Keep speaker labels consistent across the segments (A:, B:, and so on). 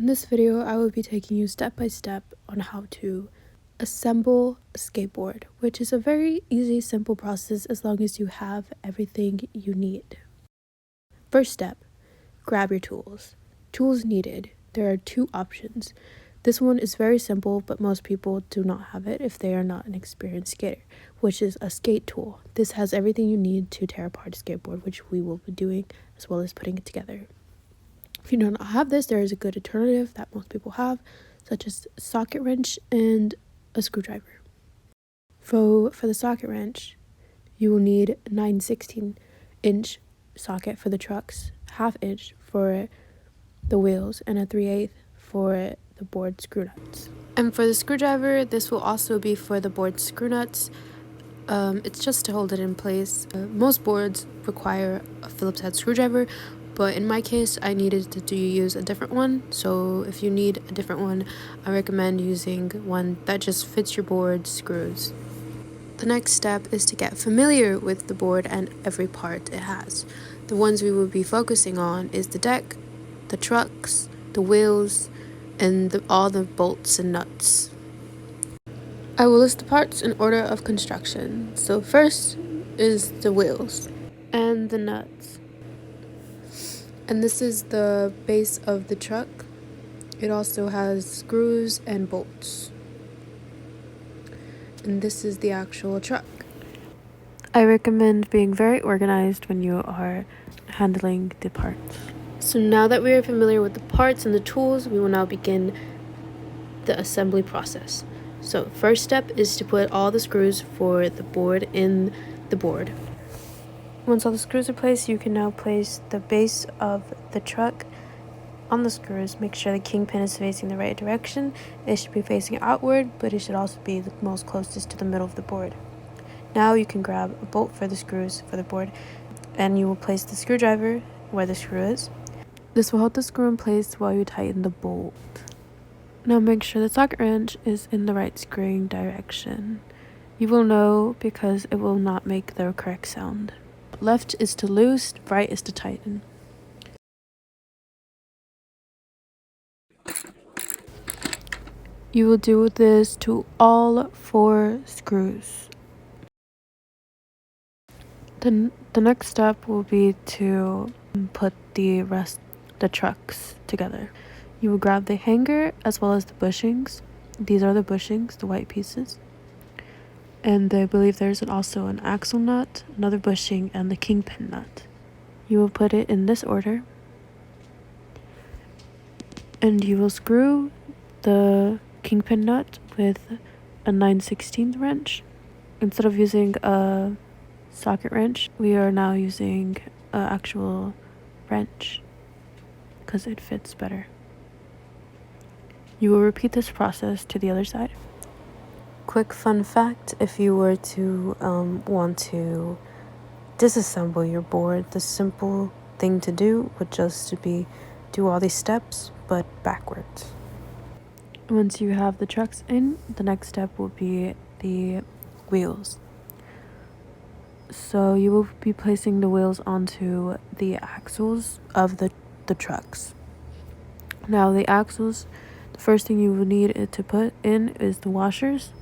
A: In this video, I will be taking you step by step on how to assemble a skateboard, which is a very easy, simple process as long as you have everything you need. First step, grab your tools. Tools needed. There are two options. This one is very simple, but most people do not have it if they are not an experienced skater, which is a skate tool. This has everything you need to tear apart a skateboard, which we will be doing, as well as putting it together. If you do not have this, there is a good alternative that most people have, such as a socket wrench and a screwdriver. For the socket wrench, you will need a 9/16" socket for the trucks, 1/2 inch for the wheels, and a 3/8 for the board screw nuts. And for the screwdriver, this will also be for the board screw nuts. It's just to hold it in place. Most boards require a Phillips head screwdriver, but in my case, I needed to use a different one. So if you need a different one, I recommend using one that just fits your board screws. The next step is to get familiar with the board and every part it has. The ones we will be focusing on is the deck, the trucks, the wheels, and all the bolts and nuts. I will list the parts in order of construction. So first is the wheels and the nuts. And this is the base of the truck. It also has screws and bolts. And this is the actual truck. I recommend being very organized when you are handling the parts. So now that we are familiar with the parts and the tools, we will now begin the assembly process. So first step is to put all the screws for the board in the board. Once all the screws are placed, you can now place the base of the truck on the screws. Make sure the kingpin is facing the right direction. It should be facing outward, but it should also be the most closest to the middle of the board. Now you can grab a bolt for the screws for the board, and you will place the screwdriver where the screw is. This will hold the screw in place while you tighten the bolt. Now make sure the socket wrench is in the right screwing direction. You will know because it will not make the correct sound. Left is to loose, right is to tighten. You will do this to all 4 screws. The next step will be to put the trucks together. You will grab the hanger as well as the bushings. These are the bushings, the white pieces. And I believe there's also an axle nut, another bushing, and the kingpin nut. You will put it in this order. And you will screw the kingpin nut with a 9/16 wrench. Instead of using a socket wrench, we are now using an actual wrench because it fits better. You will repeat this process to the other side. Quick fun fact, if you were to want to disassemble your board, the simple thing to do would just to be do all these steps but backwards. Once you have the trucks in, the next step will be the wheels. So you will be placing the wheels onto the axles of the trucks. Now the axles, the first thing you will need to put in is the washers.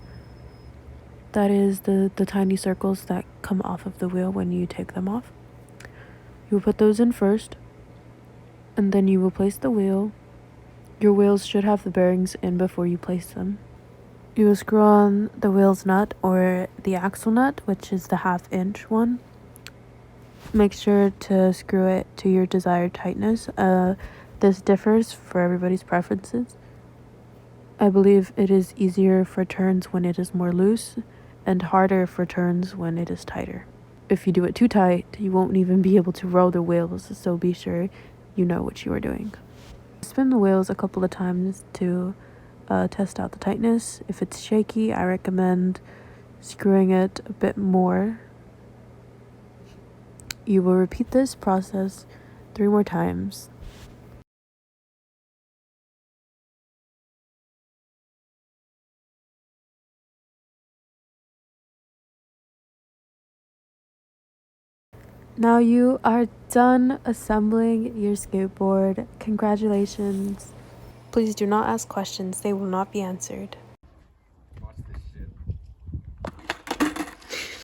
A: That is the tiny circles that come off of the wheel when you take them off. You will put those in first, and then you will place the wheel. Your wheels should have the bearings in before you place them. You will screw on the wheels nut or the axle nut, which is the 1/2 inch one. Make sure to screw it to your desired tightness. This differs for everybody's preferences. I believe it is easier for turns when it is more loose and harder for turns when it is tighter. If you do it too tight, you won't even be able to roll the wheels, so be sure you know what you are doing. Spin the wheels a couple of times to test out the tightness. If it's shaky, I recommend screwing it a bit more. You will repeat this process 3 more times. Now you are done assembling your skateboard. Congratulations. Please do not ask questions, they will not be answered.